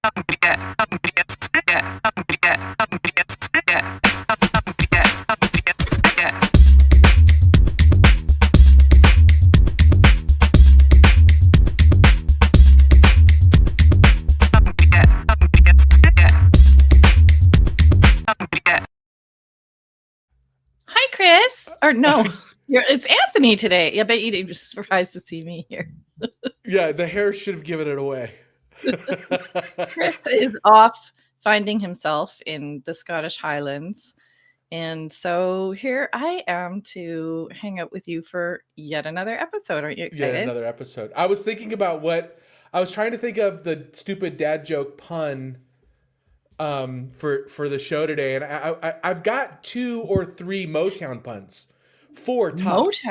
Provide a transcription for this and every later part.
Hi, Chris. Or no, it's Anthony today. I bet you'd be surprised to see me here. Yeah, the hair should have given it away. Chris is off finding himself in the Scottish Highlands. And so here I am to hang out with you for yet another episode. Aren't you excited? Yet another episode. I was thinking about I was trying to think of the stupid dad joke pun for the show today, and I've got 2 or 3 Motown puns. 4 tops.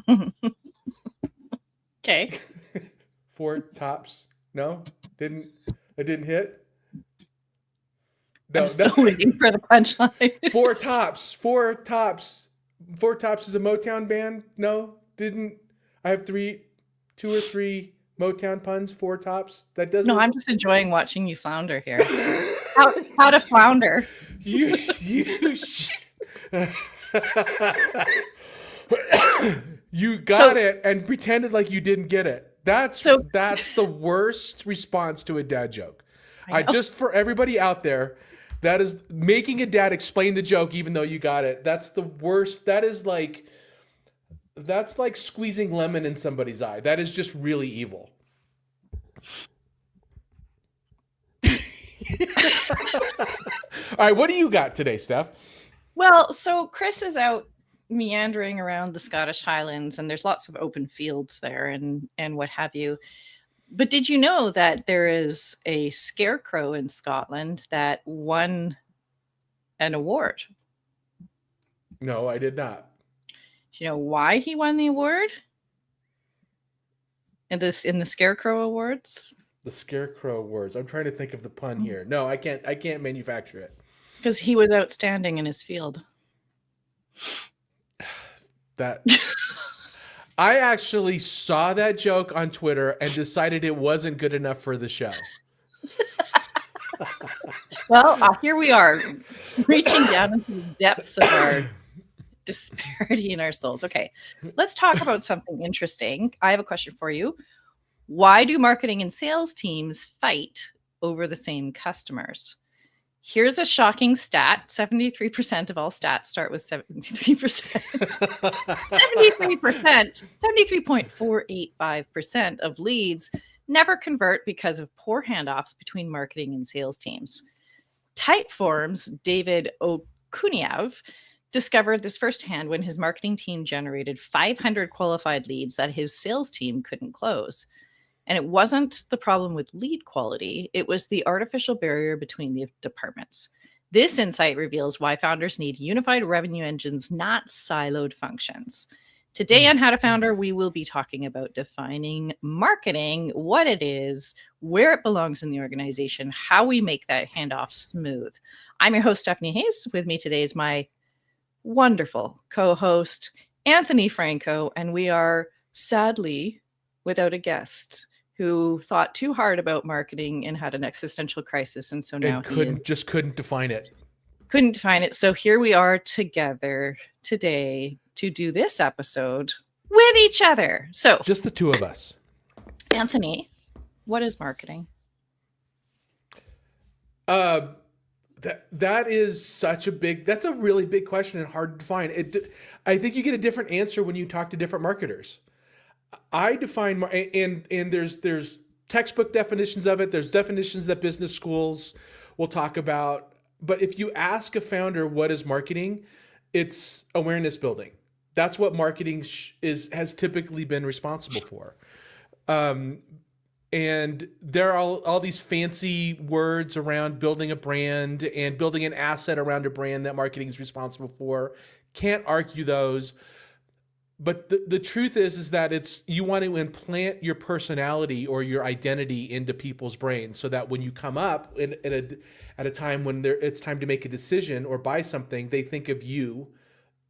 Motown. Okay. 4 tops. No? It didn't hit? No, I'm still waiting for the punchline. 4 tops. 4 tops. 4 tops is a Motown band? No? Didn't I have 2 or 3 Motown puns? 4 tops? That doesn't. No, I'm just enjoying watching you flounder here. How to flounder? You got it and pretended like you didn't get it. That's the worst response to a dad joke. For everybody out there, that is making a dad explain the joke even though you got it. That's the worst. That's like squeezing lemon in somebody's eye. That is just really evil. All right, what do you got today, Steph? Well, so Chris is out meandering around the Scottish Highlands, and there's lots of open fields there and what have you. But did you know that there is a scarecrow in Scotland that won an award? No, I did not. Do you know why he won the award? In the Scarecrow Awards? The Scarecrow Awards. I'm trying to think of the pun here. No, I can't manufacture it. Because he was outstanding in his field. That I actually saw that joke on Twitter and decided it wasn't good enough for the show. Well, here we are, reaching down into the depths of our disparity in our souls. Okay, let's talk about something interesting. I have a question for you. Why do marketing and sales teams fight over the same customers? Here's a shocking stat. 73% of all stats start with 73%. 73%, 73.485% of leads never convert because of poor handoffs between marketing and sales teams. Typeform's David Okuniev discovered this firsthand when his marketing team generated 500 qualified leads that his sales team couldn't close. And it wasn't the problem with lead quality, it was the artificial barrier between the departments. This insight reveals why founders need unified revenue engines, not siloed functions. Today on How to Founder, we will be talking about defining marketing, what it is, where it belongs in the organization, how we make that handoff smooth. I'm your host, Stephanie Hayes. With me today is my wonderful co-host, Anthony Franco, and we are sadly without a guest who thought too hard about marketing and had an existential crisis, and so now couldn't define it. Couldn't define it. So here we are together today to do this episode with each other. So just the two of us. Anthony, what is marketing? That is that's a really big question and hard to define. I think you get a different answer when you talk to different marketers. I define, and there's textbook definitions of it. There's definitions that business schools will talk about. But if you ask a founder what is marketing, it's awareness building. That's what marketing has typically been responsible for. And there are all these fancy words around building a brand and building an asset around a brand that marketing is responsible for. Can't argue those. But the truth is that you want to implant your personality or your identity into people's brains so that when you come up at a time when it's time to make a decision or buy something, they think of you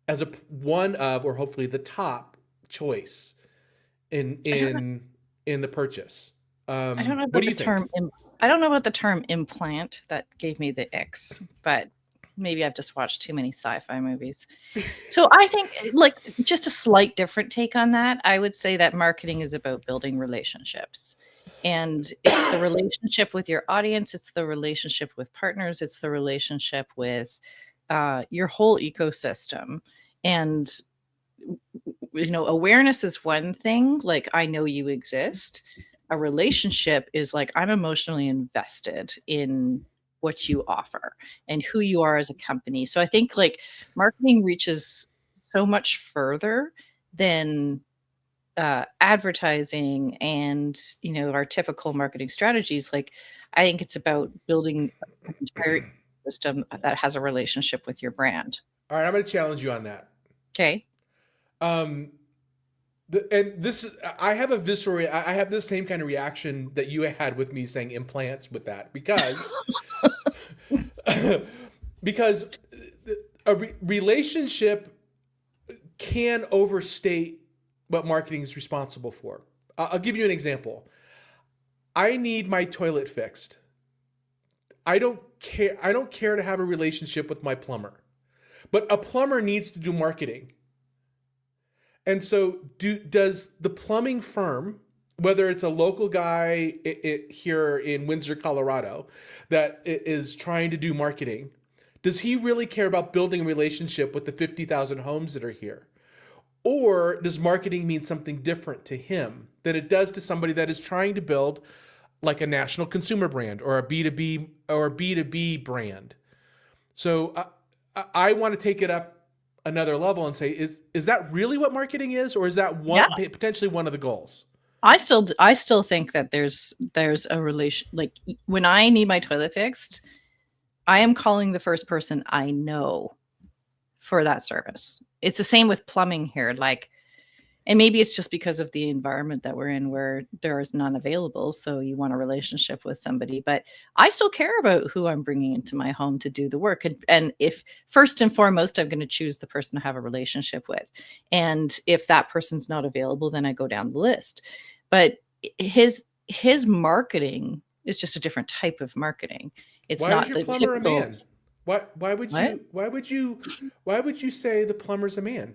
as one of, or hopefully the top choice in the purchase. I don't know about the term I don't know about the term implant. That gave me the X, but maybe I've just watched too many sci-fi movies. So I think, like, just a slight different take on that. I would say that marketing is about building relationships. And it's the relationship with your audience, it's the relationship with partners, it's the relationship with your whole ecosystem. And awareness is one thing, like I know you exist. A relationship is like I'm emotionally invested in what you offer and who you are as a company. So I think like marketing reaches so much further than advertising and our typical marketing strategies. Like I think it's about building an entire system that has a relationship with your brand. All right, I'm going to challenge you on that. Okay. Um, and this, I have a visceral, I have the same kind of reaction that you had with me saying implants with that because a relationship can overstate what marketing is responsible for. I'll give you an example. I need my toilet fixed. I don't care to have a relationship with my plumber, but a plumber needs to do marketing. And so does the plumbing firm, whether it's a local guy here in Windsor, Colorado, that is trying to do marketing, does he really care about building a relationship with the 50,000 homes that are here? Or does marketing mean something different to him than it does to somebody that is trying to build like a national consumer brand or a B2B brand? So I want to take it up another level and say, is that really what marketing is, or is that potentially one of the goals? I still think that there's a relation. Like when I need my toilet fixed, I am calling the first person I know for that service. It's the same with plumbing here. Like, and maybe it's just because of the environment that we're in where there is none available. So you want a relationship with somebody, but I still care about who I'm bringing into my home to do the work. And if first and foremost, I'm going to choose the person to have a relationship with. And if that person's not available, then I go down the list. But his marketing is just a different type of marketing. It's why not is your the plumber typical. A man? Why would you say the plumber's a man?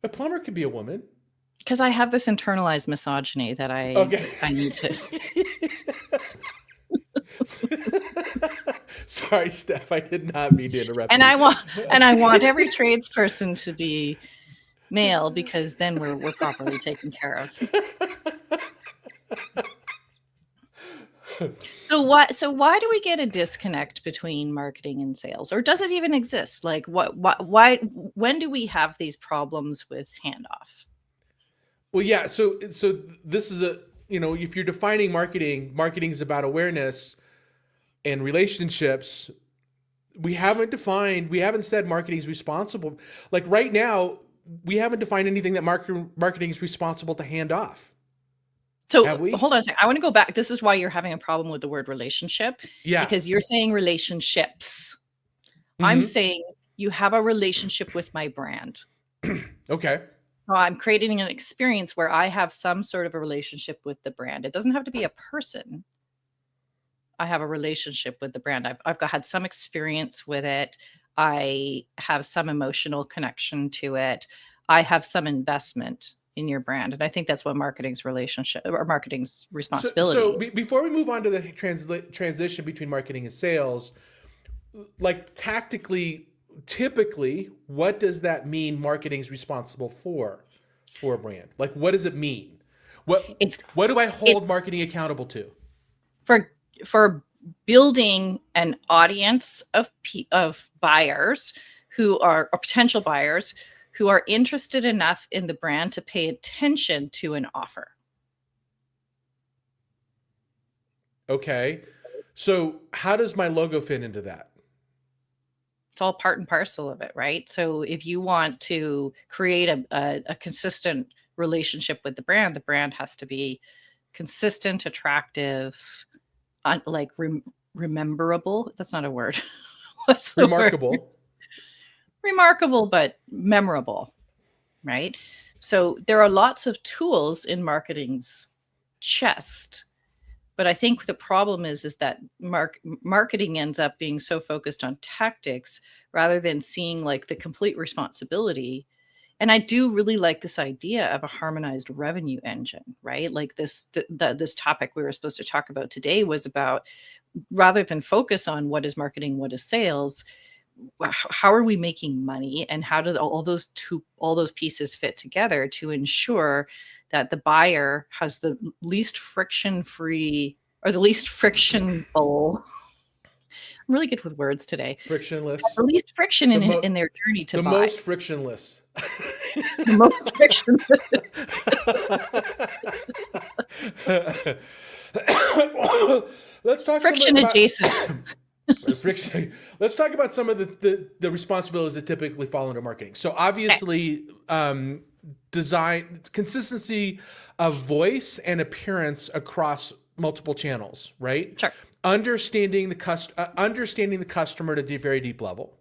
A plumber could be a woman. Because I have this internalized misogyny that I need to. Sorry, Steph. I did not mean to interrupt. And I want every tradesperson to be male because then we're properly taken care of. So why do we get a disconnect between marketing and sales, or does it even exist? Like why when do we have these problems with handoff? Well, yeah. So this is if you're defining marketing is about awareness and relationships. We haven't said marketing is responsible. Like right now, we haven't defined anything that marketing is responsible to hand off. So hold on a second. I want to go back. This is why you're having a problem with the word relationship. Yeah. Because you're saying relationships. Mm-hmm. I'm saying you have a relationship with my brand. Okay. So I'm creating an experience where I have some sort of a relationship with the brand. It doesn't have to be a person. I have a relationship with the brand. I've had some experience with it. I have some emotional connection to it. I have some investment in your brand. And I think that's what marketing's relationship or marketing's responsibility. So before we move on to the transition between marketing and sales, like tactically, typically, what does that mean marketing is responsible for a brand? Like, what does it mean? What do I hold marketing accountable to? For building an audience of buyers who are or potential buyers who are interested enough in the brand to pay attention to an offer. Okay. So how does my logo fit into that? It's all part and parcel of it, right? So if you want to create a consistent relationship with the brand has to be consistent, attractive, like rememberable. That's not a word. What's the remarkable word? Remarkable, but memorable, right? So there are lots of tools in marketing's chest But I think the problem is that marketing ends up being so focused on tactics rather than seeing like the complete responsibility. And I do really like this idea of a harmonized revenue engine, right? Like this topic we were supposed to talk about today was about, rather than focus on what is marketing, what is sales, how are we making money, and how do all those pieces fit together to ensure that the buyer has the least friction free, or the least frictionable. I'm really good with words today. Frictionless. The least friction The in their journey to the buy. most frictionless. The most frictionless. Let's talk Friction about adjacent. friction. Let's talk about some of the responsibilities that typically fall under marketing. So obviously, design consistency of voice and appearance across multiple channels, right? Sure. Understanding the customer at a very deep level.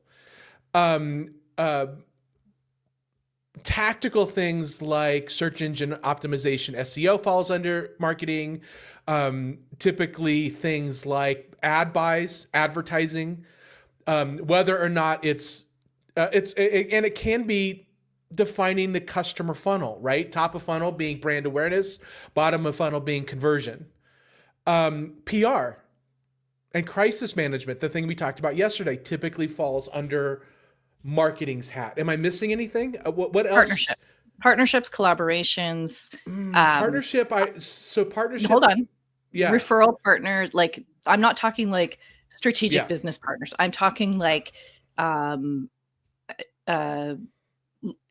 Tactical things like search engine optimization, SEO falls under marketing. Typically things like ad buys, advertising, whether or not and it can be defining the customer funnel, right? Top of funnel being brand awareness, bottom of funnel being conversion. PR and crisis management, the thing we talked about yesterday, typically falls under marketing's hat. Am I missing anything? What else? Partnerships, collaborations. Partnership. Hold on. Yeah. Referral partners. Like, I'm not talking like strategic Yeah. business partners. I'm talking like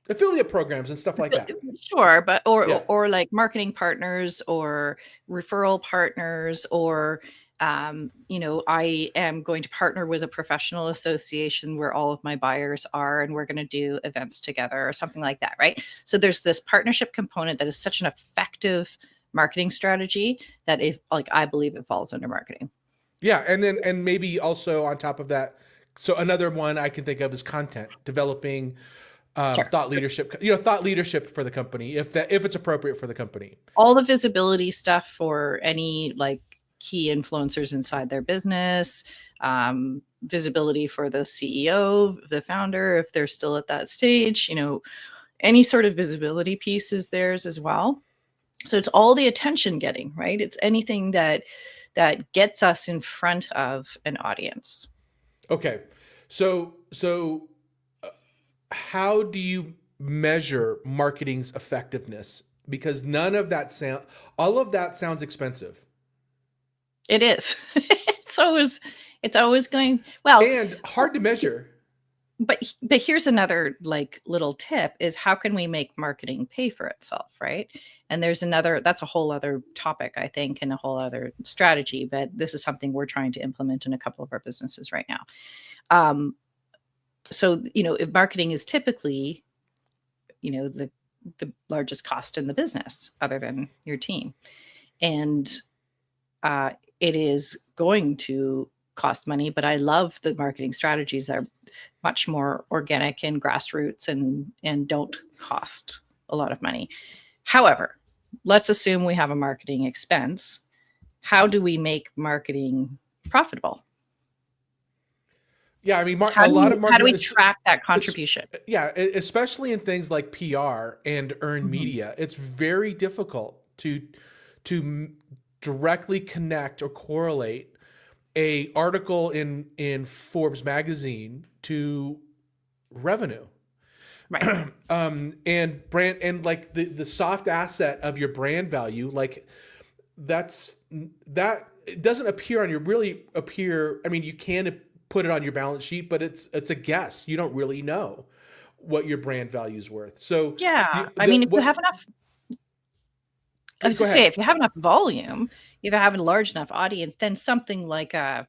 affiliate programs and stuff like that. Sure, but or like marketing partners or referral partners, or I am going to partner with a professional association where all of my buyers are, and we're going to do events together or something like that, right? So there's this partnership component that is such an effective marketing strategy that I believe it falls under marketing. Yeah, and maybe also on top of that, so another one I can think of is content, developing Sure. thought leadership for the company, if it's appropriate for the company. All the visibility stuff for any like key influencers inside their business, visibility for the CEO, the founder, if they're still at that stage, any sort of visibility piece is theirs as well. So it's all the attention getting, right? It's anything that gets us in front of an audience. Okay. So how do you measure marketing's effectiveness? Because all of that sounds expensive. It is. It's always going well, and hard to measure. But here's another like little tip is, how can we make marketing pay for itself, right? And that's a whole other topic, I think, and a whole other strategy, but this is something we're trying to implement in a couple of our businesses right now. So, if marketing is typically, the largest cost in the business other than your team, and it is going to cost money, but I love the marketing strategies that are much more organic and grassroots and don't cost a lot of money. However, let's assume we have a marketing expense. How do we make marketing profitable? Yeah, I mean, how do we track that contribution? Yeah, especially in things like PR and earned media, it's very difficult to directly connect or correlate a article in Forbes magazine to revenue. Right. And brand, and like the soft asset of your brand value, like that it doesn't appear I mean, you can put it on your balance sheet, but it's a guess. You don't really know what your brand value is worth. So yeah, if you have enough, I was to say, if you have enough volume, if you have a large enough audience, then something like I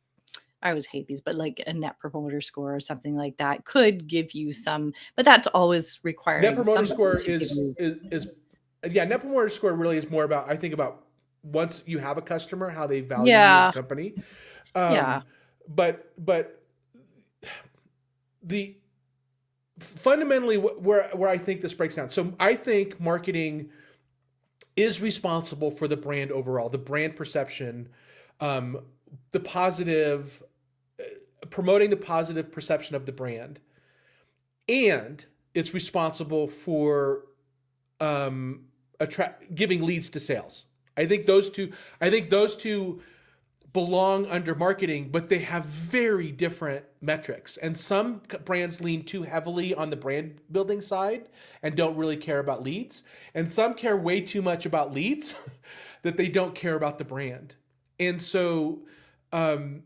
always hate these, but like a net promoter score or something like that could give you some, but that's always required. Net promoter score is net promoter score really is more about, I think, about once you have a customer, how they value you as a company. But the fundamentally where I think this breaks down. So I think marketing is responsible for the brand overall, the brand perception, um, the positive, promoting the positive perception of the brand, and it's responsible for giving leads to sales. I think those two. I think those two belong under marketing, but they have very different metrics. And some brands lean too heavily on the brand building side and don't really care about leads. And some care way too much about leads that they don't care about the brand. And so, and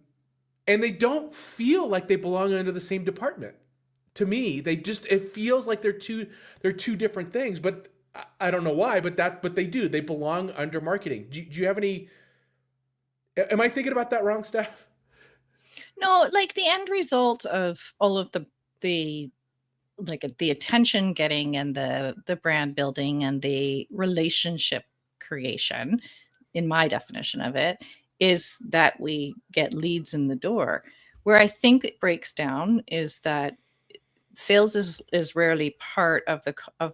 they don't feel like they belong under the same department. To me, it feels like they're two different things, but I don't know why, but they do. They belong under marketing. Do you have any? Am I thinking about that wrong, Steph? No, like the end result of all of the like the attention getting and the brand building and the relationship creation, in my definition of it, is that we get leads in the door. Where I think it breaks down is that sales is rarely part of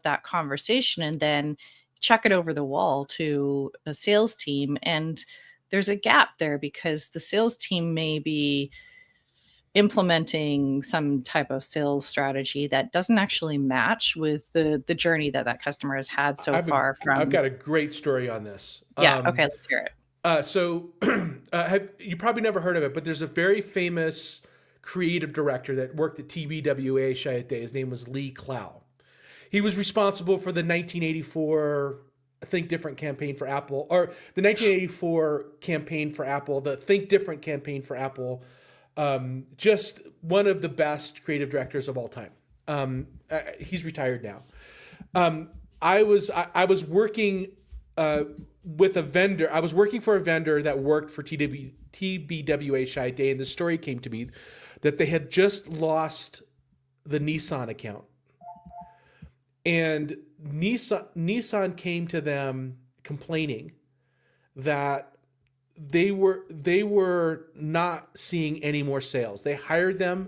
that conversation, and then chuck it over the wall to a sales team, and there's a gap there because the sales team may be implementing some type of sales strategy that doesn't actually match with the journey that customer has had so far. I've got a great story on this. Yeah. Okay. Let's hear it. So you probably never heard of it, but there's a very famous creative director that worked at TBWA Chiat. His name was Lee Clow. He was responsible for the 1984 Think Different campaign for Apple, or the 1984 campaign for Apple, the Think Different campaign for Apple. Just one of the best creative directors of all time. He's retired now. I was working with a vendor. I was working for a vendor that worked for TBWA Chiat, and the story came to me that they had just lost the Nissan account. And Nissan came to them complaining that they were not seeing any more sales. They hired the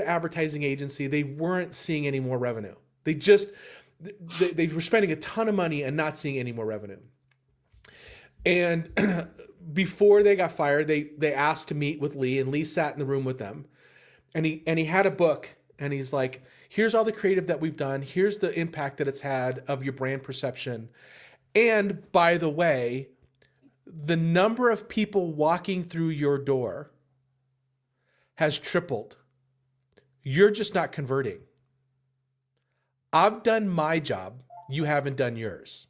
advertising agency. They weren't seeing any more revenue. They were spending a ton of money and not seeing any more revenue. And before they got fired, they asked to meet with Lee, and Lee sat in the room with them, and he had a book, and he's like, here's all the creative that we've done. Here's the impact that it's had of your brand perception. And by the way, the number of people walking through your door has tripled. You're just not converting. I've done my job. You haven't done yours.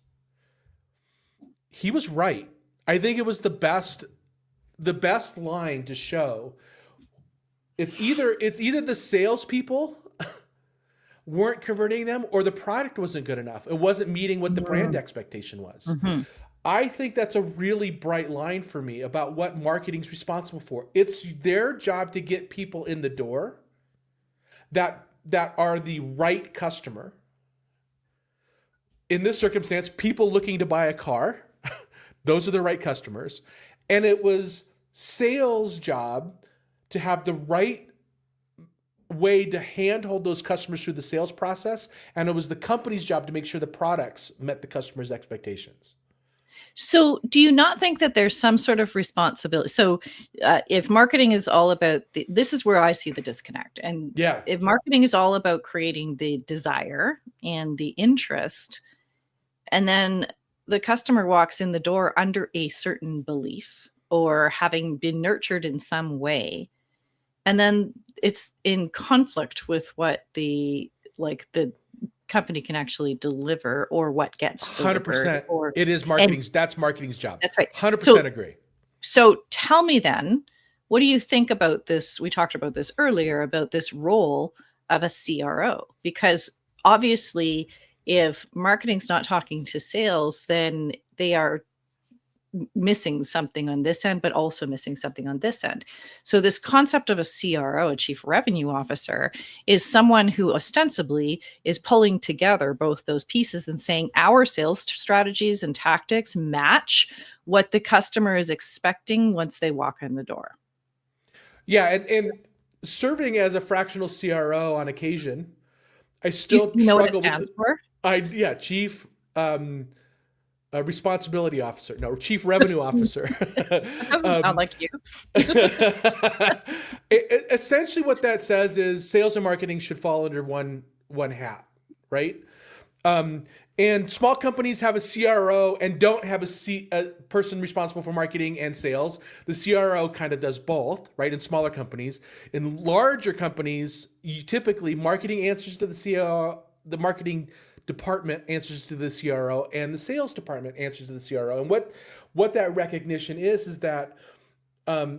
He was right. I think it was the best line to show. It's either the salespeople weren't converting them, or the product wasn't good enough. It wasn't meeting what the brand expectation was. Mm-hmm. I think that's a really bright line for me about what marketing's responsible for. It's their job to get people in the door that are the right customer. In this circumstance, people looking to buy a car, those are the right customers. And it was sales' job to have the right way to handhold those customers through the sales process. And it was the company's job to make sure the products met the customer's expectations. So do you not think that there's some sort of responsibility? So if marketing is all about, this is where I see the disconnect. And yeah, if marketing is all about creating the desire and the interest, and then the customer walks in the door under a certain belief or having been nurtured in some way, and then it's in conflict with what the company can actually deliver, or what gets 100%. Or it is marketing's. That's marketing's job. That's right. 100% agree. So tell me then, what do you think about this? We talked about this earlier, about this role of a CRO, because obviously if marketing's not talking to sales, then they are missing something on this end, but also missing something on this end. So this concept of a CRO, a chief revenue officer, is someone who ostensibly is pulling together both those pieces and saying our sales strategies and tactics match what the customer is expecting once they walk in the door. Yeah, and serving as a fractional CRO on occasion, I still you know what it stands for? Chief responsibility officer, no, chief revenue officer. That doesn't sound like you. Essentially, what that says is sales and marketing should fall under one hat, right? And small companies have a CRO and don't have a person responsible for marketing and sales. The CRO kind of does both, right? In smaller companies. In larger companies, you typically marketing answers to the CRO, the marketing department answers to the CRO, and the sales department answers to the CRO. And what that recognition is that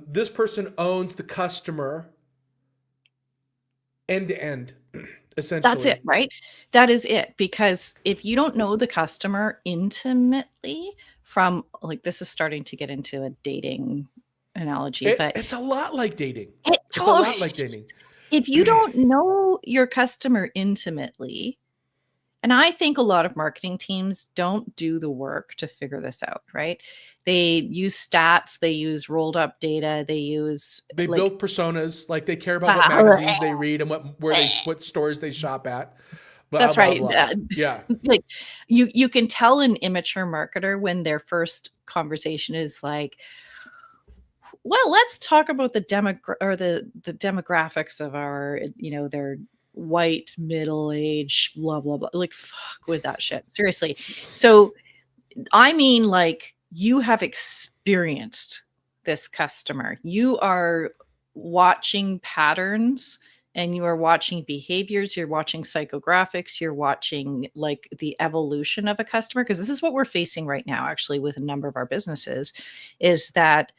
this person owns the customer end to end. Essentially. That's it, right? That is it. Because if you don't know the customer intimately from like, this is starting to get into a dating analogy, but it's a lot like dating. It's a lot like dating. If you don't know your customer intimately, and I think a lot of marketing teams don't do the work to figure this out, right? They use stats, they use rolled up data, they build personas, like they care about what magazines they read and what stores they shop at. Blah, that's blah, right. Blah. Yeah. Like you can tell an immature marketer when their first conversation is like, well, let's talk about the demographics of our, they're white, middle-aged, blah, blah, blah. Like, fuck with that shit. Seriously. So, I mean, like, you have experienced this customer. You are watching patterns and you are watching behaviors. You're watching psychographics. You're watching, like, the evolution of a customer. Because this is what we're facing right now, actually, with a number of our businesses, is that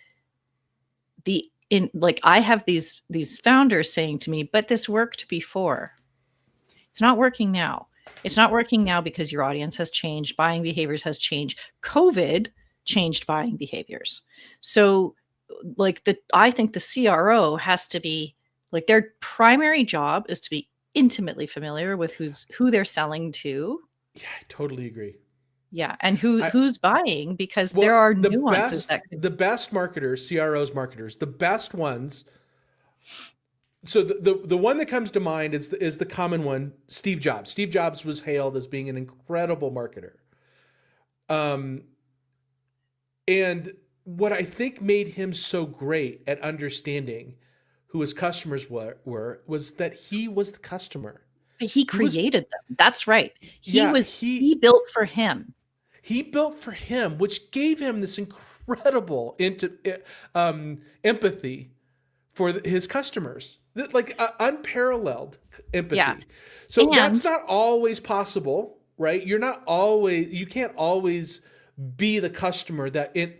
I have these founders saying to me, but this worked before. It's not working now. It's not working now because your audience has changed, buying behaviors has changed. COVID changed buying behaviors. So I think the CRO has to be like, their primary job is to be intimately familiar with who they're selling to. Yeah, I totally agree. Yeah, and who's buying, because there are nuances. The best marketers, CROs, marketers, the best ones. So the one that comes to mind is the common one, Steve Jobs. Steve Jobs was hailed as being an incredible marketer. And what I think made him so great at understanding who his customers were was that he was the customer. He created them. That's right. He built for him. He built for him, which gave him this incredible empathy for his customers, like unparalleled empathy. Yeah. So that's not always possible, right? You can't always be the customer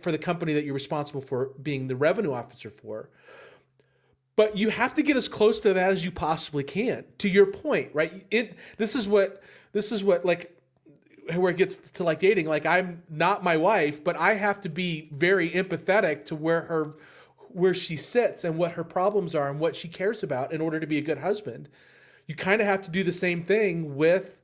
for the company that you're responsible for being the revenue officer for. But you have to get as close to that as you possibly can. To your point, right? This is what like, where it gets to like dating. Like, I'm not my wife, but I have to be very empathetic to where she sits and what her problems are and what she cares about in order to be a good husband. You kind of have to do the same thing with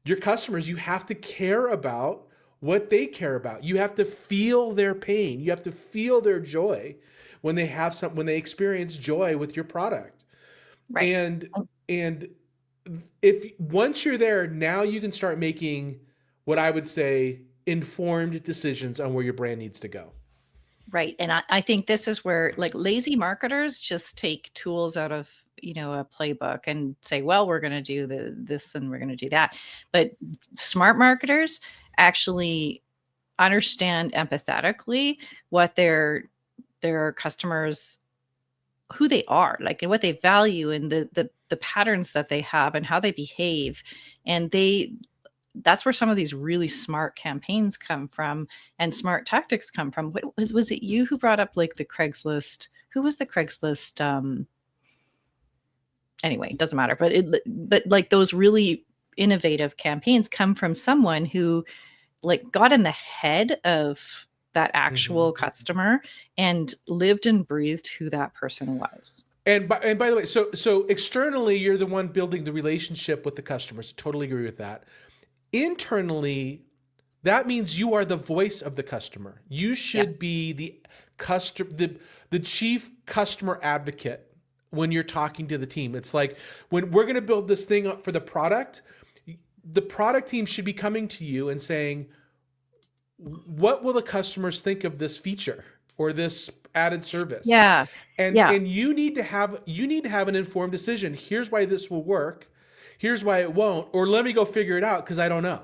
your customers. You have to care about what they care about. You have to feel their pain. You have to feel their joy when they experience joy with your product. Right. And if once you're there, now you can start making what I would say informed decisions on where your brand needs to go. Right. And I think this is where, like, lazy marketers just take tools out of, a playbook and say, well, we're going to do this and we're going to do that. But smart marketers actually understand empathetically what their customers, who they are, like, and what they value, and the patterns that they have and how they behave. And that's where some of these really smart campaigns come from and smart tactics come from. Was it you who brought up, like, the Craigslist? Who was the Craigslist? Anyway, it doesn't matter. But like, those really innovative campaigns come from someone who, like, got in the head of that actual customer and lived and breathed who that person was. And by the way, so externally, you're the one building the relationship with the customers. Totally agree with that. Internally, that means you are the voice of the customer. You should be the chief customer advocate when you're talking to the team. It's like, when we're going to build this thing up for the product, the product team should be coming to you and saying, what will the customers think of this feature or this added service? Yeah. And Yeah. you need to have an informed decision. Here's why this will work. Here's why it won't. Or let me go figure it out because I don't know.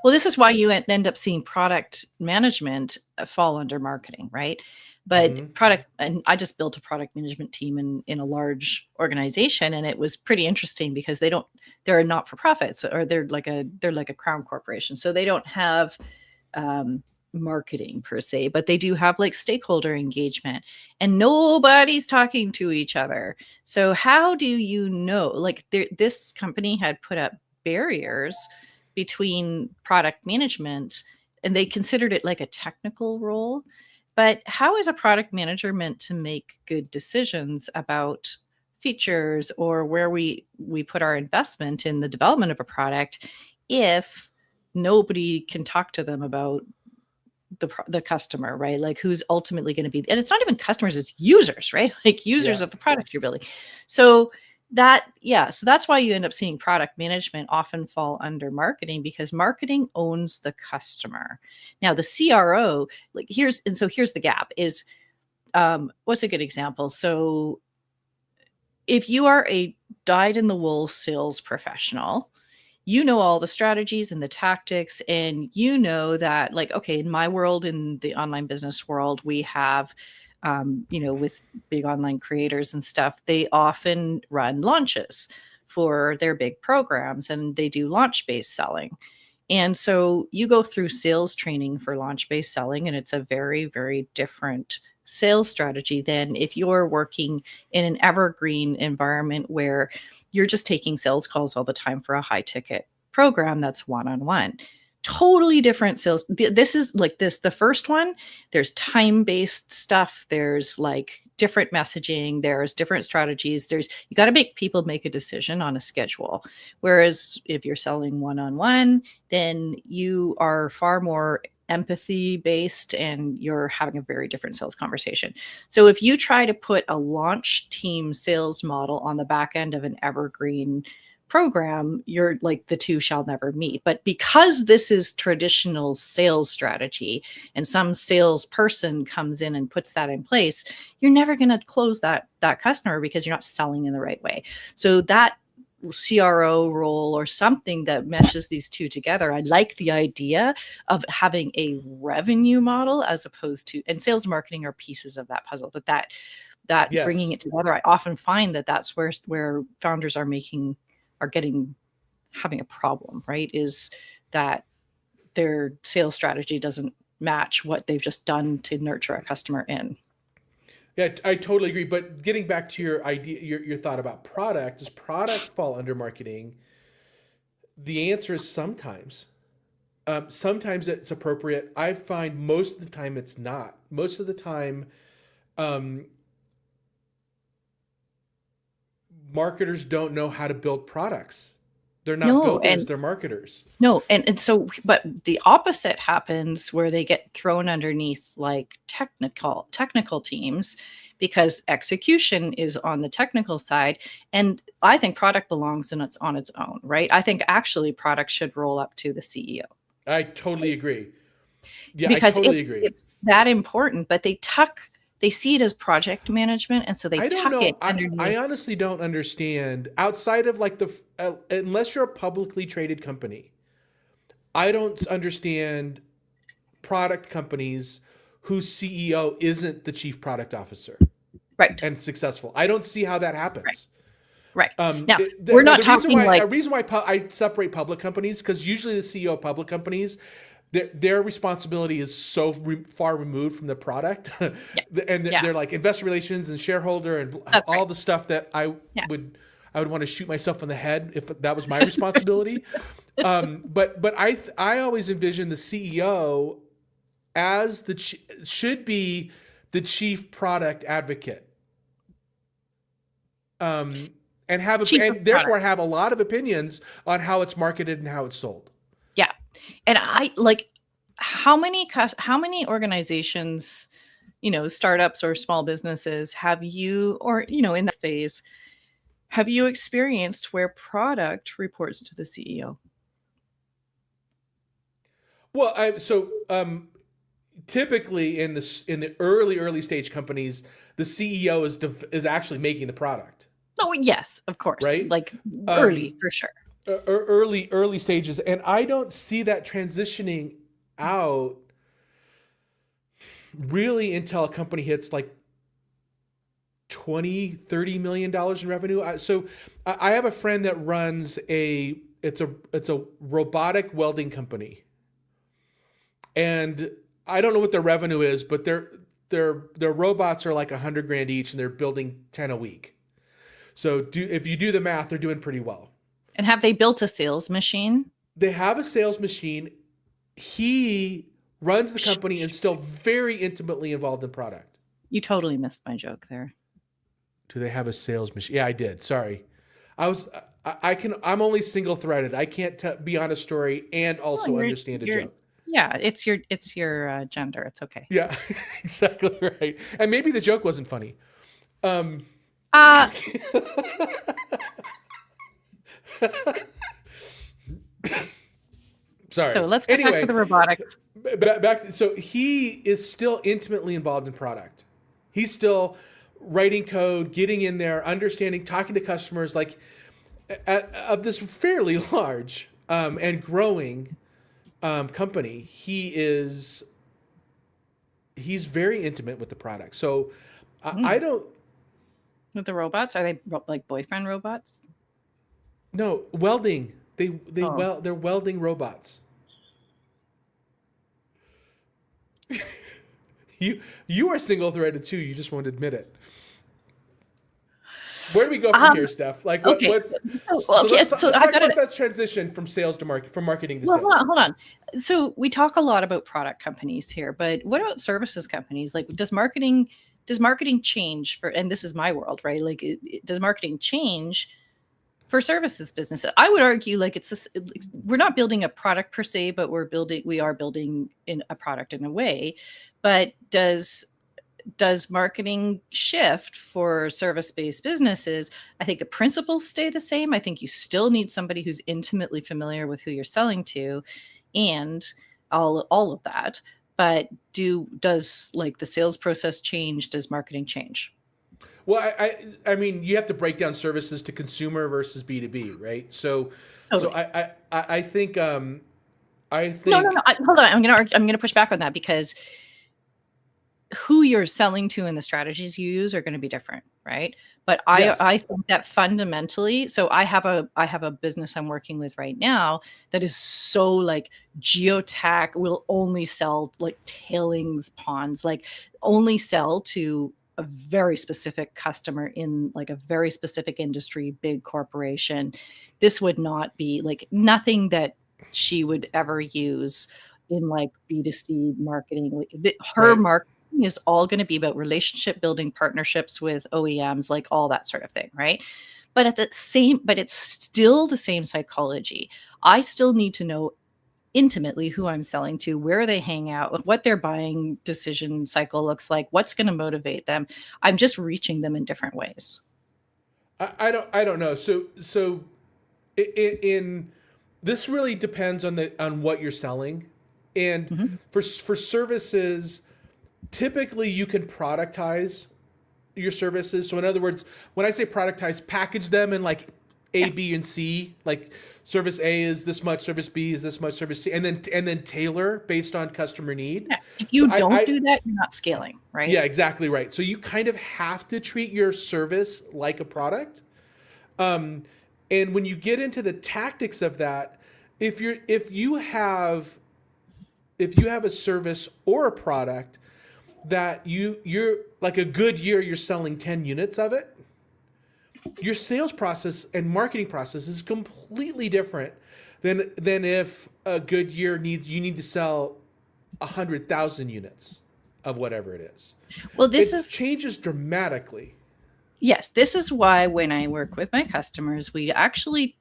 Well, this is why you end up seeing product management fall under marketing, right? But product, and I just built a product management team in a large organization, and it was pretty interesting because they're not for profits, or they're like a crown corporation, so they don't have marketing per se, but they do have like stakeholder engagement, and nobody's talking to each other. So how do you know? Like this company had put up barriers between product management, and they considered it like a technical role. But how is a product manager meant to make good decisions about features or where we put our investment in the development of a product if nobody can talk to them about the customer, right? Like who's ultimately going to be, and it's not even customers, it's users, right? Like users of the product you're building. So so that's why you end up seeing product management often fall under marketing, because marketing owns the customer. Now the CRO, here's the gap is, what's a good example? So if you are a dyed in the wool sales professional, you know all the strategies and the tactics, and you know that, like, okay, in my world, in the online business world, we have with big online creators and stuff, they often run launches for their big programs, and they do launch-based selling. And so you go through sales training for launch-based selling, and it's a very, very different sales strategy than if you're working in an evergreen environment where you're just taking sales calls all the time for a high ticket program that's one-on-one. Totally different sales. This is like this. The first one, there's time-based stuff. There's like different messaging. There's different strategies. You got to make people make a decision on a schedule. Whereas if you're selling one-on-one, then you are far more empathy based, and you're having a very different sales conversation. So if you try to put a launch team sales model on the back end of an evergreen program, you're like, the two shall never meet. But because this is traditional sales strategy, and some salesperson comes in and puts that in place, you're never going to close that customer because you're not selling in the right way. So that CRO role, or something that meshes these two together. I like the idea of having a revenue model as opposed to, and sales and marketing are pieces of that puzzle, but that Yes. bringing it together, I often find that's where founders are having a problem, right? Is that their sales strategy doesn't match what they've just done to nurture a customer in. Yeah, I totally agree. But getting back to your idea, your thought about product, does product fall under marketing? The answer is sometimes. Sometimes it's appropriate. I find most of the time it's not. Most of the time, marketers don't know how to build products. They're not builders, they're marketers. No, and so, but the opposite happens where they get thrown underneath like technical teams, because execution is on the technical side. And I think product belongs on its own, right? I think actually product should roll up to the CEO. I totally agree. Yeah, Because I totally agree. it's that important, but they see it as project management, and so they I don't tuck know. it underneath. I honestly don't understand, outside of like unless you're a publicly traded company, I don't understand product companies whose CEO isn't the chief product officer, Right. and successful. I don't see how that happens. Right. Now, we're not talking like... A reason why I separate public companies, because usually the CEO of public companies, their responsibility is so far removed from the product, and they're like investor relations and shareholder and all the stuff that I would want to shoot myself in the head if that was my responsibility. But I always envision the CEO as should be the chief product advocate, and therefore have a lot of opinions on how it's marketed and how it's sold. Yeah. And I like, how many organizations, startups or small businesses have you, or, in that phase, have you experienced where product reports to the CEO? Typically in the early stage companies, the CEO is actually making the product, Oh, yes, of course. right? Like Um, early for sure. early stages, and I don't see that transitioning out really until a company hits like 20-30 million dollars in revenue. I have a friend that runs it's a robotic welding company, and I don't know what their revenue is, but their robots are like 100 grand each, and they're building 10 a week. So if you do the math, they're doing pretty well. And have they built a sales machine? They have a sales machine. He runs the company and still very intimately involved in product. You totally missed my joke there. Do they have a sales machine? Yeah, I did. Sorry. I'm only single threaded. I can't be on a story and also understand a joke. Yeah, it's your gender. It's okay. Yeah, exactly right. And maybe the joke wasn't funny. Sorry. So let's get back to the robotics. So he is still intimately involved in product. He's still writing code, getting in there, understanding, talking to customers, like of this fairly large and growing company. He's very intimate with the product. So I don't. With the robots, are they like boyfriend robots? No, welding. They're welding robots. You are single threaded too. You just won't admit it. Where do we go from here, Steph? Like what? Okay. Let's talk about that transition from sales to from marketing to sales. Hold on. So we talk a lot about product companies here, but what about services companies? Like, does marketing change for? And this is my world, right? Like, does marketing change for services businesses? I would argue like we're not building a product per se, but we are building in a product in a way. But does marketing shift for service-based businesses? I think the principles stay the same. I think you still need somebody who's intimately familiar with who you're selling to and all of that. But does like the sales process change? Does marketing change? Well, I mean, you have to break down services to consumer versus B2B, right? So I think no. Hold on. I'm gonna push back on that because who you're selling to and the strategies you use are going to be different, right? But I think that fundamentally, so I have a business I'm working with right now that is so like geotech, will only sell like tailings ponds, like only sell to a very specific customer in like a very specific industry, big corporation. This would not be like nothing that she would ever use in like B2C marketing. Like her marketing is all going to be about relationship building, partnerships with OEMs, like all that sort of thing, right? But it's still the same psychology. I still need to know intimately who I'm selling to, where they hang out, what their buying decision cycle looks like, what's going to motivate them. I'm just reaching them in different ways. I don't know. So in this really depends on what you're selling, and for services, typically you can productize your services. So in other words, when I say productize, package them in like A, B, and C. Like service A is this much, service B is this much, service C, and then tailor based on customer need. Yeah. If you don't do that, you're not scaling, right? Yeah, exactly right. So you kind of have to treat your service like a product. And when you get into the tactics of that, if you have a service or a product that you're like a good year, you're selling 10 units of it, your sales process and marketing process is completely different than if a good year you need to sell 100,000 units of whatever it is. Well, it changes dramatically. Yes, this is why when I work with my customers, we actually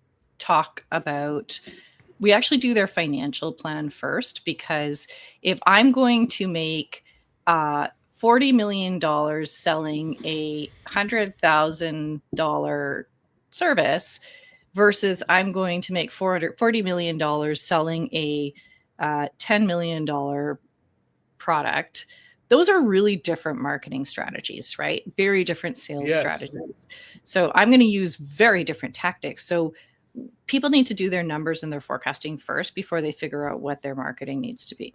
do their financial plan first, because if I'm going to make $40 million selling a $100,000 service versus I'm going to make $40 million selling a $10 million product, those are really different marketing strategies, right? Very different sales strategies. So I'm going to use very different tactics. So people need to do their numbers and their forecasting first before they figure out what their marketing needs to be.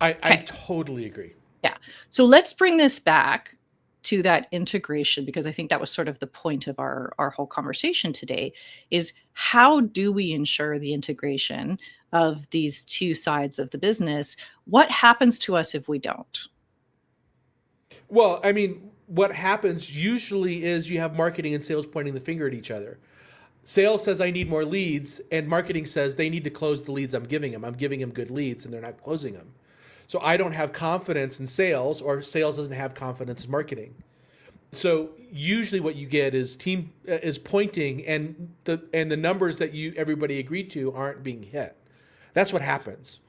I totally agree. Yeah. So let's bring this back to that integration, because I think that was sort of the point of our whole conversation today, is how do we ensure the integration of these two sides of the business? What happens to us if we don't? Well, I mean, what happens usually is you have marketing and sales pointing the finger at each other. Sales says I need more leads, and marketing says they need to close the leads I'm giving them. I'm giving them good leads, and they're not closing them. So I don't have confidence in sales, or sales doesn't have confidence in marketing. So usually what you get is team is pointing, and the numbers that everybody agreed to aren't being hit. That's what happens.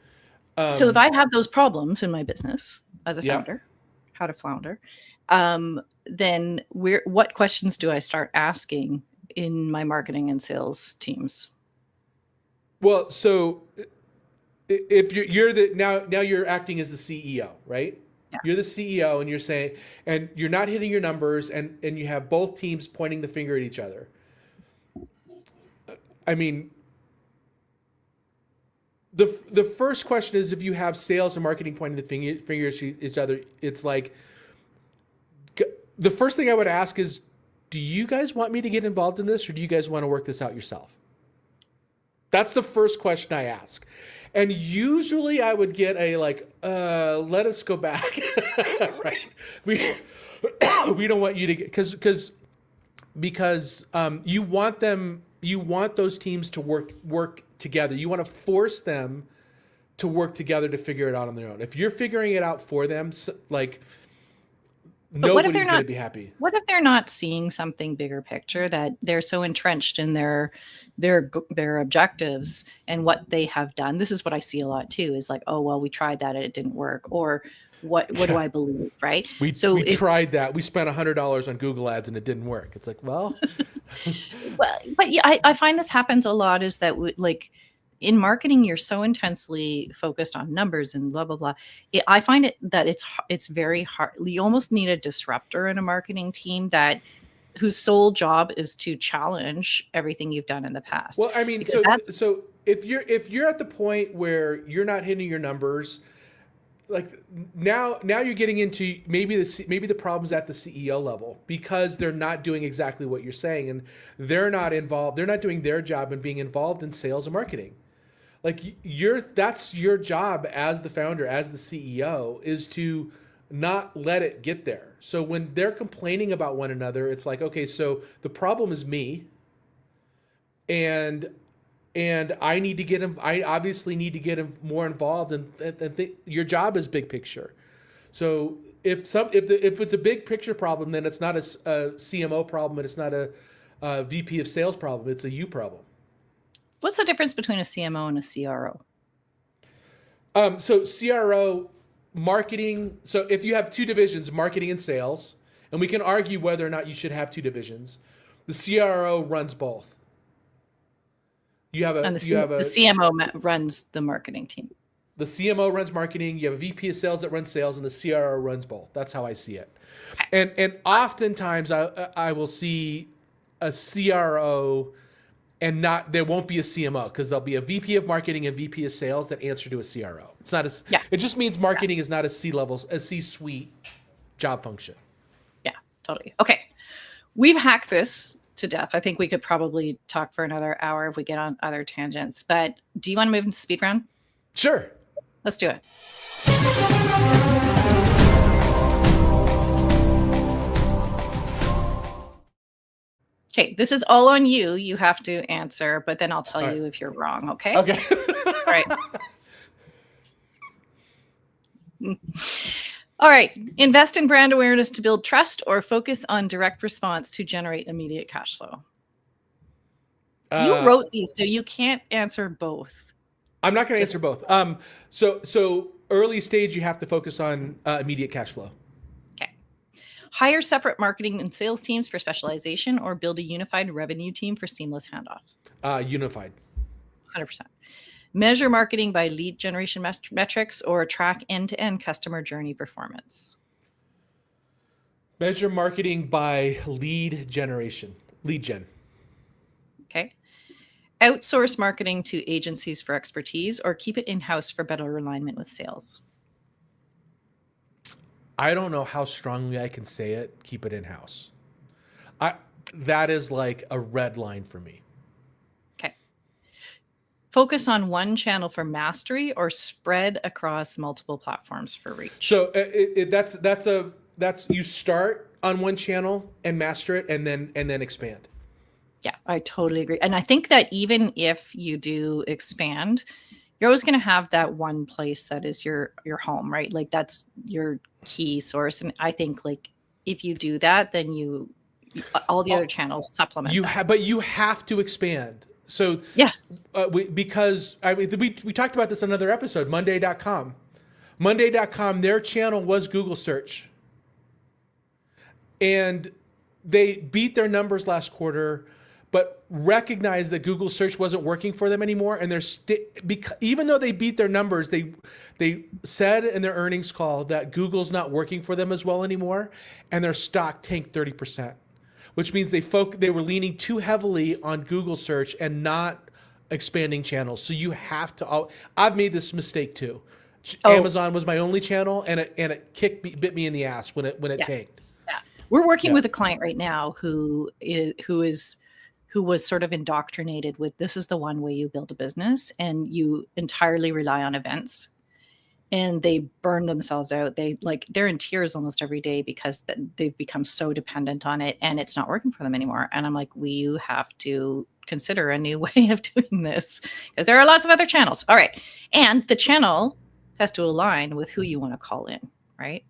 So if I have those problems in my business as a founder, how to flounder, then what questions do I start asking in my marketing and sales teams? Well, so if you're now you're acting as the CEO, right? Yeah. You're the CEO, and you're saying, and you're not hitting your numbers, and you have both teams pointing the finger at each other. I mean, the first question is, if you have sales and marketing pointing the finger at each other, it's like, the first thing I would ask is, do you guys want me to get involved in this, or do you guys want to work this out yourself? That's the first question I ask. And usually I would get a let us go back. Right? We don't want you to get, because you want those teams to work together. You want to force them to work together to figure it out on their own. If you're figuring it out for them, nobody's going to be happy. What if they're not seeing something bigger picture, that they're so entrenched in their objectives and what they have done? This is what I see a lot too, is like, oh, well, we tried that and it didn't work. Or what do I believe, right? We tried that. We spent $100 on Google ads and it didn't work. It's like, well. but yeah, I find this happens a lot, is that in marketing, you're so intensely focused on numbers and blah, blah, blah. I find that it's very hard. You almost need a disruptor in a marketing team whose sole job is to challenge everything you've done in the past. Well, I mean, so if you're at the point where you're not hitting your numbers, like now you're getting into maybe the problem's at the CEO level, because they're not doing exactly what you're saying, and they're not involved. They're not doing their job and being involved in sales and marketing. Like that's your job as the founder, as the CEO, is to not let it get there. So when they're complaining about one another, it's like, okay, so the problem is me, and I need to get him. I obviously need to get him more involved, and your job is big picture. So if it's a big picture problem, then it's not a CMO problem, and it's not a VP of sales problem. It's a you problem. What's the difference between a CMO and a CRO? So CRO, marketing. So if you have two divisions, marketing and sales, and we can argue whether or not you should have two divisions, the CRO runs both. The CMO runs the marketing team. The CMO runs marketing. You have a VP of sales that runs sales, and the CRO runs both. That's how I see it. Okay. And oftentimes I will see a CRO, and there won't be a CMO, because there'll be a VP of marketing and VP of sales that answer to a CRO. It's not It just means marketing is not a C-suite job function. Yeah, totally. Okay, we've hacked this to death. I think we could probably talk for another hour if we get on other tangents. But do you want to move into speed round? Sure. Let's do it. Okay, this is all on you. You have to answer, but then I'll tell you if you're wrong, okay? Okay. All right. All right. Invest in brand awareness to build trust, or focus on direct response to generate immediate cash flow? You wrote these, so you can't answer both. I'm not going to answer both. So early stage, you have to focus on immediate cash flow. Okay. Hire separate marketing and sales teams for specialization, or build a unified revenue team for seamless handoff? Unified. 100%. Measure marketing by lead generation metrics or track end-to-end customer journey performance. Measure marketing by lead generation, lead gen. Okay. Outsource marketing to agencies for expertise or keep it in-house for better alignment with sales. I don't know how strongly I can say it. Keep it in-house. That is like a red line for me. Okay. Focus on one channel for mastery or spread across multiple platforms for reach. So that's you start on one channel and master it, and then expand. Yeah, I totally agree. And I think that even if you do expand, you're always going to have that one place that is your home, right? Like that's your key source. And I think like if you do that, then all the other channels supplement but you have to expand. So yes, because we talked about this in another episode, Monday.com. Monday.com, their channel was Google search. And they beat their numbers last quarter, but recognized that Google search wasn't working for them anymore. And even though they beat their numbers, they said in their earnings call that Google's not working for them as well anymore. And their stock tanked 30%, which means they were leaning too heavily on Google search and not expanding channels. So you have to, I've made this mistake too. Amazon was my only channel, and it bit me in the ass when it tanked. Yeah. We're working with a client right now who was sort of indoctrinated with this is the one way you build a business, and you entirely rely on events, and they burn themselves out. They're in tears almost every day because they've become so dependent on it, and it's not working for them anymore. And I'm like, you have to consider a new way of doing this because there are lots of other channels. All right. And the channel has to align with who you want to call in, right?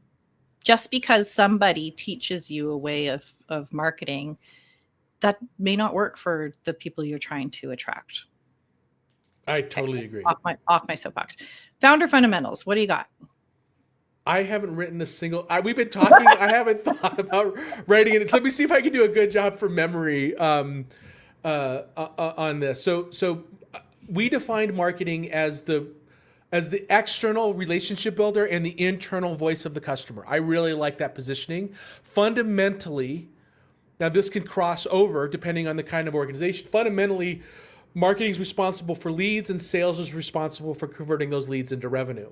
Just because somebody teaches you a way of marketing, that may not work for the people you're trying to attract. I totally agree. Off my soapbox. Founder fundamentals. What do you got? I haven't written a single. We've been talking. I haven't thought about writing it. Let me see if I can do a good job for memory on this. So we defined marketing as the external relationship builder and the internal voice of the customer. I really like that positioning. Fundamentally, now this can cross over depending on the kind of organization. Fundamentally, marketing is responsible for leads and sales is responsible for converting those leads into revenue.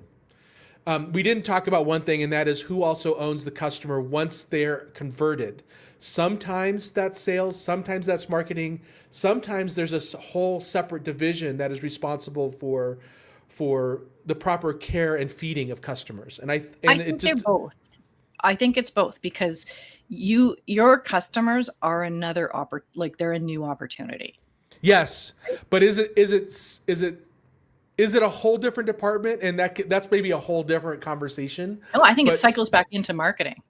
We didn't talk about one thing, and that is who also owns the customer once they're converted. Sometimes that's sales, sometimes that's marketing, sometimes there's a whole separate division that is responsible for the proper care and feeding of customers. And I think they're both. I think it's both because your customers are they're a new opportunity. Yes, but is it a whole different department? And that's maybe a whole different conversation. No, I think it cycles back into marketing.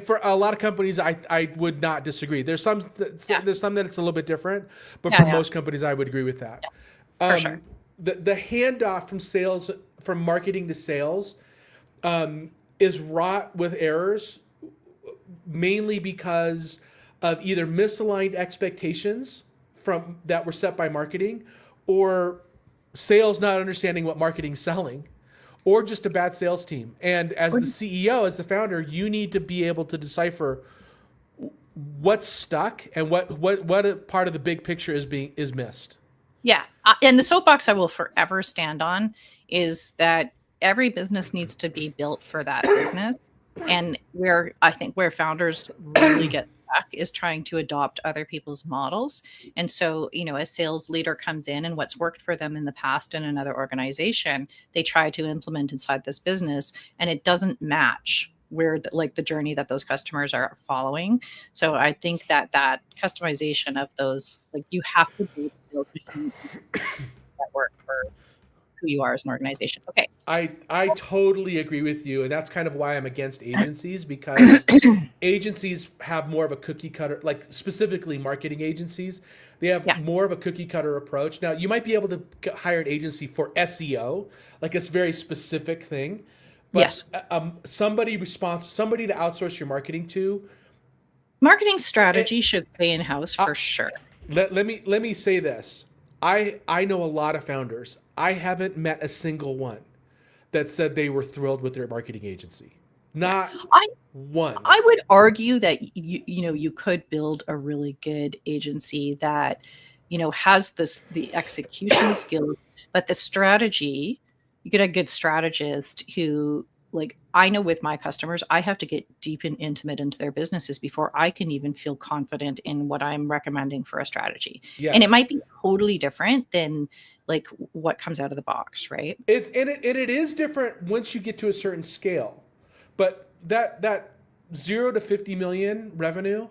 For a lot of companies, I would not disagree. There's some that it's a little bit different, but for most companies, I would agree with that. For sure. The handoff from marketing to sales is wrought with errors, mainly because of either misaligned expectations that were set by marketing, or sales not understanding what marketing's selling, or just a bad sales team. And as the CEO, as the founder, you need to be able to decipher what's stuck and what part of the big picture is missed. Yeah. And the soapbox I will forever stand on is that every business needs to be built for that business. And where founders really get stuck is trying to adopt other people's models. And so, a sales leader comes in and what's worked for them in the past in another organization, they try to implement inside this business, and it doesn't match where the journey that those customers are following. So I think that customization of those, you have to do the sales machine that work for who you are as an organization. Okay. I totally agree with you. And that's kind of why I'm against agencies, because agencies have more of a cookie cutter, specifically marketing agencies. They have more of a cookie cutter approach. Now, you might be able to hire an agency for SEO, it's a very specific thing. But yes. Somebody to outsource your marketing to. Marketing strategy should stay in-house for sure. Let me say this. I know a lot of founders. I haven't met a single one that said they were thrilled with their marketing agency. Yeah. Not I one. I would argue that you could build a really good agency that has the execution skills, but the strategy, you get a good strategist who, like, I know with my customers, I have to get deep and intimate into their businesses before I can even feel confident in what I'm recommending for a strategy. And it Yes. might be totally different than like what comes out of the box, right? It is different once you get to a certain scale, but that 0 to 50 million revenue,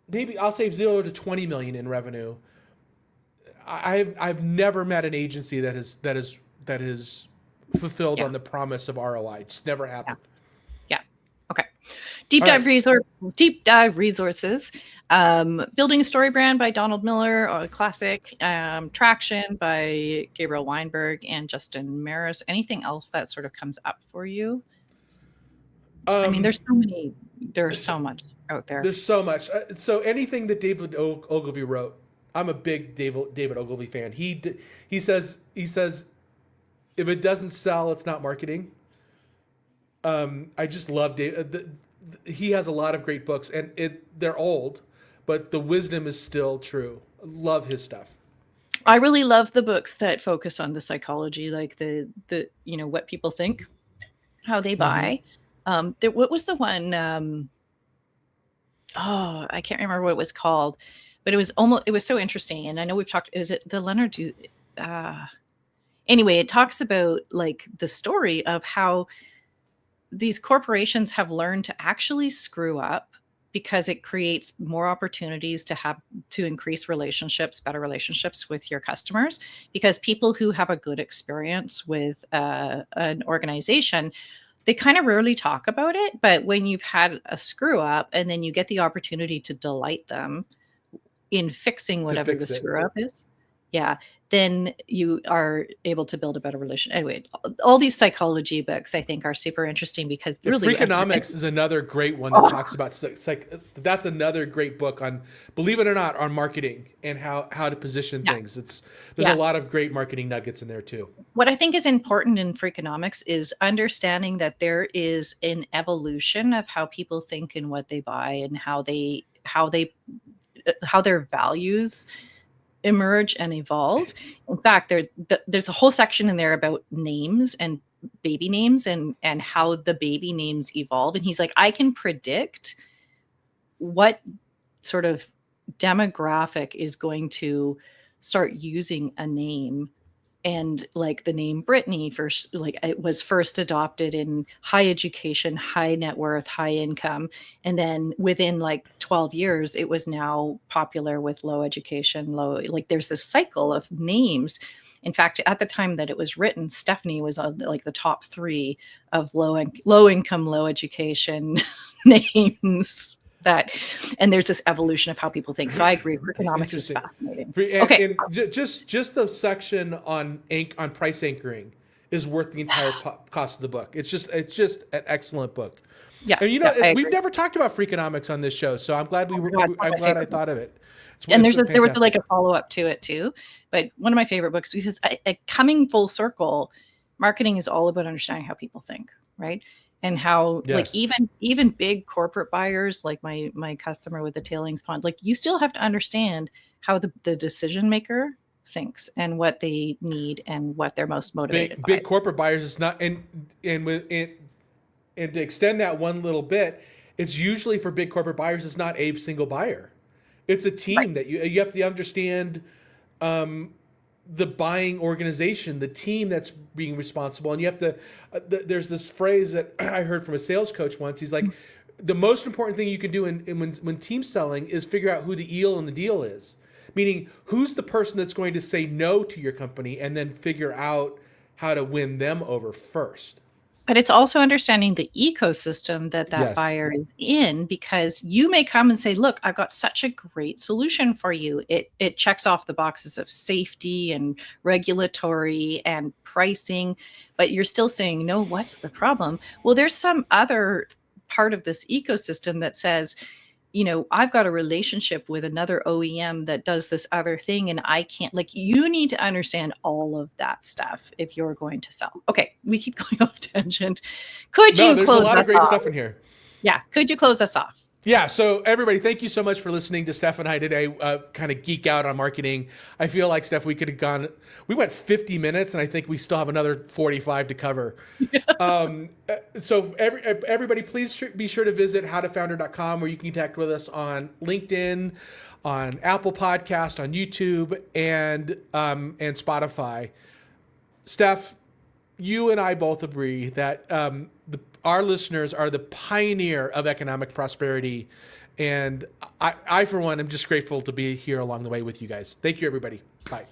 maybe I'll say 0 to 20 million in revenue. I've never met an agency that is fulfilled Yeah. on the promise of ROI. It's never Yeah. happened. Yeah. Okay. All right. Deep dive resources. Building a Story Brand by Donald Miller, a classic. Traction by Gabriel Weinberg and Justin Maris. Anything else that sort of comes up for you? I mean, Um, there's so much out there. there's so much. So anything that David Ogilvy wrote, I'm a big David Ogilvy fan. He says if it doesn't sell, it's not marketing. I just love David. He has a lot of great books, and they're old, but the wisdom is still true. Love his stuff. I really love the books that focus on the psychology, like the what people think, how they Mm-hmm. buy. What was the one? Oh, I can't remember what it was called, but it was so interesting. And I know we've talked, is it the Leonard? Uh, anyway, it talks about like the story of how these corporations have learned to actually screw up because it creates more opportunities to increase relationships, better relationships with your customers, because people who have a good experience with an organization, they kind of rarely talk about it, but when you've had a screw up and then you get the opportunity to delight them in fixing To whatever the fix it. screw up is, yeah, then you are able to build a better relation. Anyway, all these psychology books I think are super interesting because Yeah, really, Freakonomics is another great one that talks about that's another great book on, believe it or not, on marketing and how to position yeah, things. There's a yeah. lot of great marketing nuggets in there too. What I think is important in Freakonomics is understanding that there is an evolution of how people think and what they buy and how their values emerge and evolve. In fact, there's a whole section in there about names and baby names and how the baby names evolve. And he's like, I can predict what sort of demographic is going to start using a name. And like the name Brittany first, like it was first adopted in high education, high net worth, high income. And then within like 12 years, it was now popular with low education, like there's this cycle of names. In fact, at the time that it was written, Stephanie was on like the top 3 of low income, low education names that, and there's this evolution of how people think. So I agree. Economics is Interesting. fascinating. And, Okay. and just the section on price anchoring is worth the entire cost of the book. It's just an excellent book. Yeah. And I we've agree. never talked about Freakonomics on this show, so I'm glad Oh my God, I'm glad I thought of it. and It's there was like fantastic. a follow up to it too. But one of my favorite books, because coming full circle, marketing is all about understanding how people think, right? And how like Yes. even big corporate buyers, like my customer with the tailings pond, like you still have to understand how the decision maker thinks and what they need and what they're most motivated by. Big corporate buyers is not, and to extend that one little bit, it's usually for big corporate buyers, it's not a single buyer. It's a Right. team that you have to understand, the buying organization, the team that's being responsible. And you have to, there's this phrase that I heard from a sales coach once. He's like, the most important thing you can do when team selling is figure out who the eel in the deal is. Meaning, who's the person that's going to say no to your company and then figure out how to win them over first. But it's also understanding the ecosystem that Yes. buyer is in, because you may come and say, look, I've got such a great solution for you. It checks off the boxes of safety and regulatory and pricing, but you're still saying, no, what's the problem? Well, there's some other part of this ecosystem that says, I've got a relationship with another OEM that does this other thing, and I can't, like, you need to understand all of that stuff if you're going to sell. Okay, we keep going off tangent. Could you there's a lot of great stuff in here. Yeah, could you close us off? Yeah, so everybody, thank you so much for listening to Steph and I today kind of geek out on marketing. I feel like, Steph, we went 50 minutes, and I think we still have another 45 to cover. So everybody, please be sure to visit howtofounder.com, where you can connect with us on LinkedIn, on Apple Podcast, on YouTube, and Spotify. Steph, you and I both agree that our listeners are the pioneer of economic prosperity. And I, for one, am just grateful to be here along the way with you guys. Thank you, everybody. Bye.